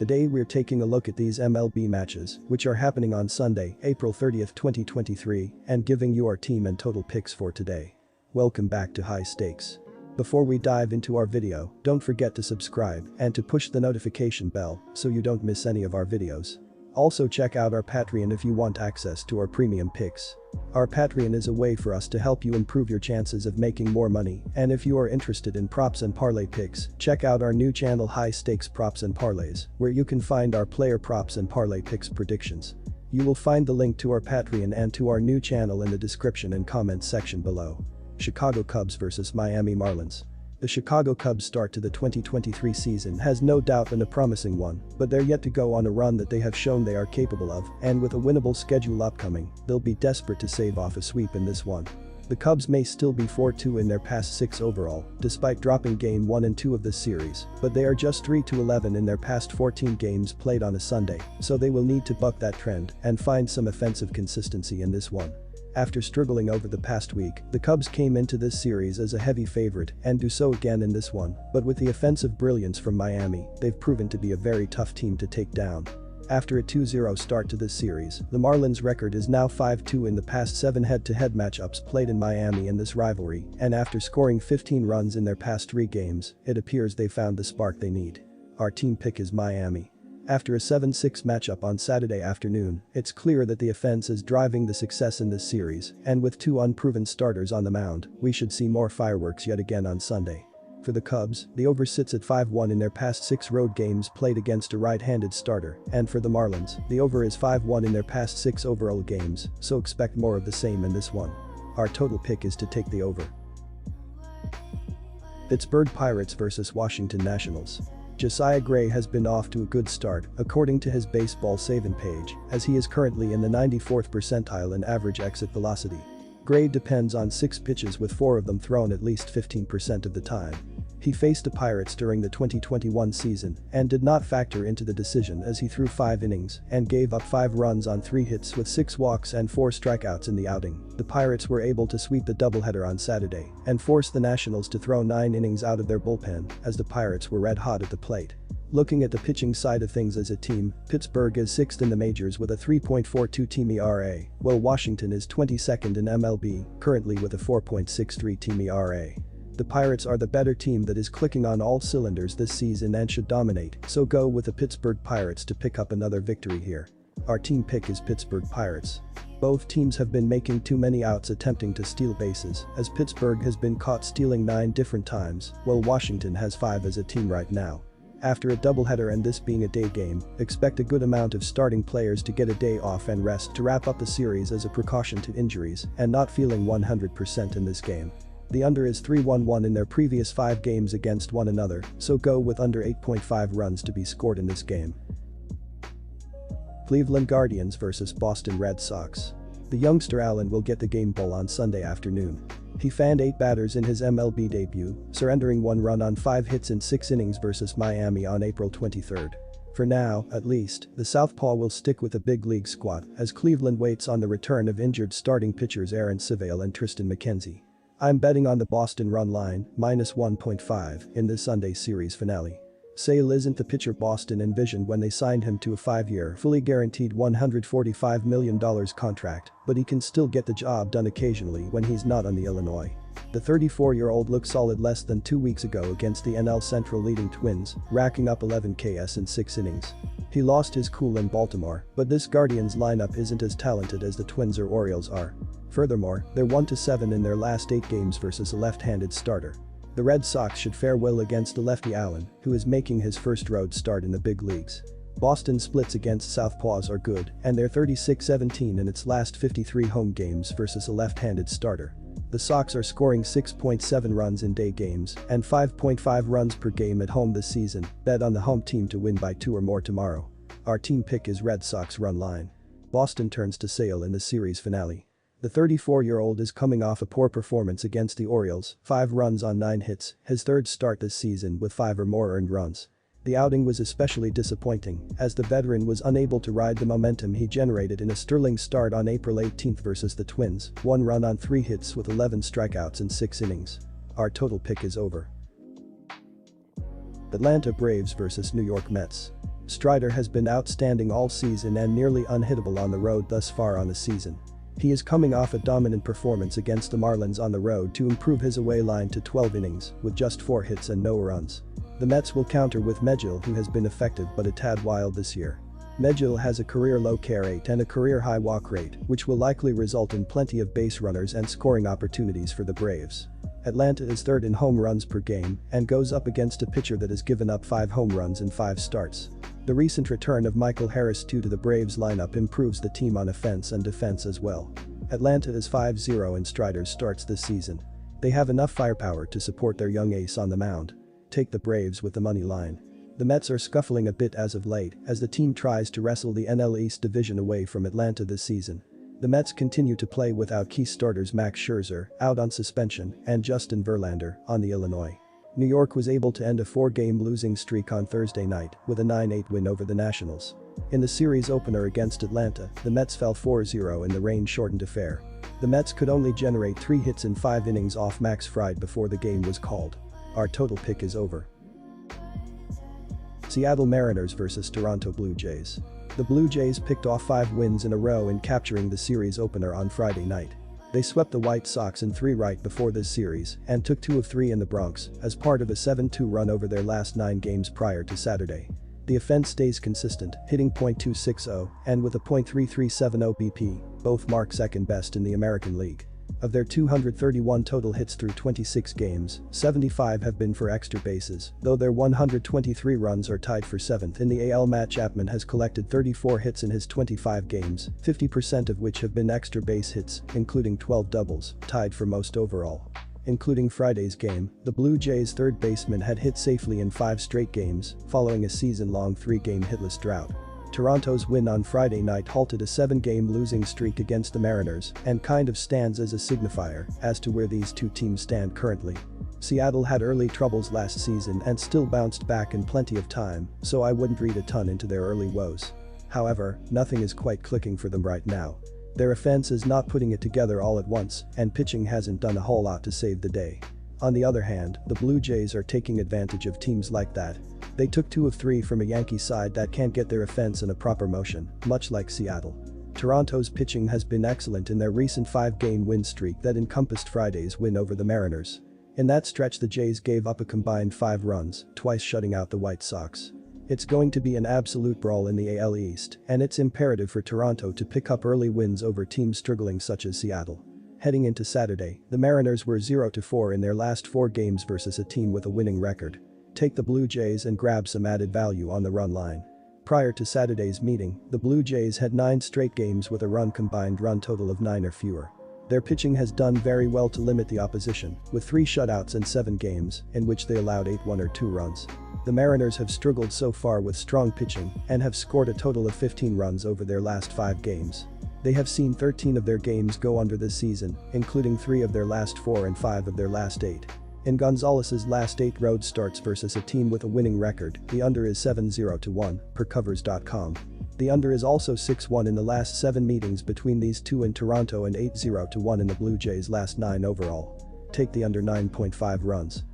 Today we're taking a look at these MLB matches, which are happening on Sunday, April 30th, 2023, and giving you our team and total picks for today. Welcome back to High Stakes. Before we dive into our video, don't forget to subscribe and to push the notification bell so you don't miss any of our videos. Also check out our Patreon if you want access to our premium picks. Our Patreon is a way for us to help you improve your chances of making more money, and if you are interested in props and parlay picks, check out our new channel High Stakes Props and Parlays, where you can find our player props and parlay picks predictions. You will find the link to our Patreon and to our new channel in the description and comments section below. Chicago Cubs vs Miami Marlins. The Chicago Cubs' start to the 2023 season has no doubt been a promising one, but they're yet to go on a run that they have shown they are capable of, and with a winnable schedule upcoming, they'll be desperate to save off a sweep in this one. The Cubs may still be 4-2 in their past 6 overall, despite dropping Game 1 and 2 of this series, but they are just 3-11 in their past 14 games played on a Sunday, so they will need to buck that trend and find some offensive consistency in this one. After struggling over the past week, the Cubs came into this series as a heavy favorite and do so again in this one, but with the offensive brilliance from Miami, they've proven to be a very tough team to take down. After a 2-0 start to this series, the Marlins' record is now 5-2 in the past 7 head-to-head matchups played in Miami in this rivalry, and after scoring 15 runs in their past 3 games, it appears they found the spark they need. Our team pick is Miami. After a 7-6 matchup on Saturday afternoon, it's clear that the offense is driving the success in this series, and with 2 unproven starters on the mound, we should see more fireworks yet again on Sunday. For the Cubs, the over sits at 5-1 in their past 6 road games played against a right-handed starter, and for the Marlins, the over is 5-1 in their past 6 overall games, so expect more of the same in this one. Our total pick is to take the over. Pittsburgh Pirates vs Washington Nationals. Josiah Gray has been off to a good start, according to his baseball saving page, as he is currently in the 94th percentile in average exit velocity. Gray depends on 6 pitches with 4 of them thrown at least 15% of the time. He faced the Pirates during the 2021 season and did not factor into the decision as he threw 5 innings and gave up 5 runs on 3 hits with 6 walks and 4 strikeouts in the outing. The Pirates were able to sweep the doubleheader on Saturday and force the Nationals to throw 9 innings out of their bullpen as the Pirates were red hot at the plate. Looking at the pitching side of things as a team, Pittsburgh is 6th in the majors with a 3.42 team ERA, while Washington is 22nd in MLB, currently with a 4.63 team ERA. The Pirates are the better team that is clicking on all cylinders this season and should dominate, so go with the Pittsburgh Pirates to pick up another victory here. Our team pick is Pittsburgh Pirates. Both teams have been making too many outs attempting to steal bases, as Pittsburgh has been caught stealing 9 different times, while Washington has 5 as a team right now. After a doubleheader and this being a day game, expect a good amount of starting players to get a day off and rest to wrap up the series as a precaution to injuries and not feeling 100% in this game. The under is 3-1-1 in their previous 5 games against one another, so go with under 8.5 runs to be scored in this game. Cleveland Guardians vs Boston Red Sox. The youngster Allen will get the game ball on Sunday afternoon. He fanned 8 batters in his MLB debut, surrendering 1 run on 5 hits in 6 innings versus Miami on April 23. For now, at least, the southpaw will stick with the big league squad as Cleveland waits on the return of injured starting pitchers Aaron Civale and Tristan McKenzie. I'm betting on the Boston run line, -1.5, in this Sunday series finale. Sale isn't the pitcher Boston envisioned when they signed him to a 5-year, fully guaranteed $145 million contract, but he can still get the job done occasionally when he's not on the Illinois. The 34-year-old looked solid less than 2 weeks ago against the NL Central leading Twins, racking up 11 Ks in 6 innings. He lost his cool in Baltimore, but this Guardians lineup isn't as talented as the Twins or Orioles are. Furthermore, they're 1-7 in their last 8 games versus a left-handed starter. The Red Sox should fare well against the lefty Allen, who is making his first road start in the big leagues. Boston's splits against southpaws are good, and they're 36-17 in its last 53 home games versus a left-handed starter. The Sox are scoring 6.7 runs in day games and 5.5 runs per game at home this season. Bet on the home team to win by 2 or more tomorrow. Our team pick is Red Sox run line. Boston turns to Sale in the series finale. The 34-year-old is coming off a poor performance against the Orioles, 5 runs on 9 hits, his 3rd start this season with 5 or more earned runs. The outing was especially disappointing, as the veteran was unable to ride the momentum he generated in a sterling start on April 18 versus the Twins, 1 run on 3 hits with 11 strikeouts in 6 innings. Our total pick is over. Atlanta Braves vs New York Mets. Strider has been outstanding all season and nearly unhittable on the road thus far on the season. He is coming off a dominant performance against the Marlins on the road to improve his away line to 12 innings with just 4 hits and no runs. The Mets will counter with Megill, who has been effective but a tad wild this year. Megill has a career low K rate and a career high walk rate, which will likely result in plenty of base runners and scoring opportunities for the Braves. Atlanta is third in home runs per game and goes up against a pitcher that has given up 5 home runs in 5 starts. The recent return of Michael Harris to the Braves lineup improves the team on offense and defense as well. Atlanta is 5-0 in Strider's starts this season. They have enough firepower to support their young ace on the mound. Take the Braves with the money line. The Mets are scuffling a bit as of late as the team tries to wrestle the NL East division away from Atlanta this season. The Mets continue to play without key starters Max Scherzer, out on suspension, and Justin Verlander, on the Illinois. New York was able to end a 4-game losing streak on Thursday night with a 9-8 win over the Nationals. In the series opener against Atlanta, the Mets fell 4-0 in the rain-shortened affair. The Mets could only generate 3 hits in 5 innings off Max Fried before the game was called. Our total pick is over. Seattle Mariners vs Toronto Blue Jays. The Blue Jays picked off 5 wins in a row in capturing the series opener on Friday night. They swept the White Sox in 3 right before this series and took 2 of 3 in the Bronx as part of a 7-2 run over their last 9 games prior to Saturday. The offense stays consistent, hitting .260 and with a .337 OBP, both mark second best in the American League. Of their 231 total hits through 26 games, 75 have been for extra bases, though their 123 runs are tied for 7th in the AL. Matt Chapman has collected 34 hits in his 25 games, 50% of which have been extra base hits, including 12 doubles, tied for most overall. Including Friday's game, the Blue Jays' third baseman had hit safely in 5 straight games, following a season-long 3-game hitless drought. Toronto's win on Friday night halted a 7-game losing streak against the Mariners and kind of stands as a signifier as to where these two teams stand currently. Seattle had early troubles last season and still bounced back in plenty of time, so I wouldn't read a ton into their early woes. However, nothing is quite clicking for them right now. Their offense is not putting it together all at once, and pitching hasn't done a whole lot to save the day. On the other hand, the Blue Jays are taking advantage of teams like that. They took 2 of 3 from a Yankee side that can't get their offense in a proper motion, much like Seattle. Toronto's pitching has been excellent in their recent 5-game win streak that encompassed Friday's win over the Mariners. In that stretch, the Jays gave up a combined 5 runs, twice shutting out the White Sox. It's going to be an absolute brawl in the AL East, and it's imperative for Toronto to pick up early wins over teams struggling such as Seattle. Heading into Saturday, the Mariners were 0-4 in their last 4 games versus a team with a winning record. Take the Blue Jays and grab some added value on the run line. Prior to Saturday's meeting, the Blue Jays had 9 straight games with a combined run total of 9 or fewer. Their pitching has done very well to limit the opposition, with 3 shutouts in 7 games, in which they allowed 8 1 or 2 runs. The Mariners have struggled so far with strong pitching and have scored a total of 15 runs over their last 5 games. They have seen 13 of their games go under this season, including 3 of their last 4 and 5 of their last 8. In Gonzalez's last 8 road starts versus a team with a winning record, the under is 7-0-1, per covers.com. The under is also 6-1 in the last 7 meetings between these two in Toronto and 8-0-1 in the Blue Jays' last 9 overall. Take the under 9.5 runs.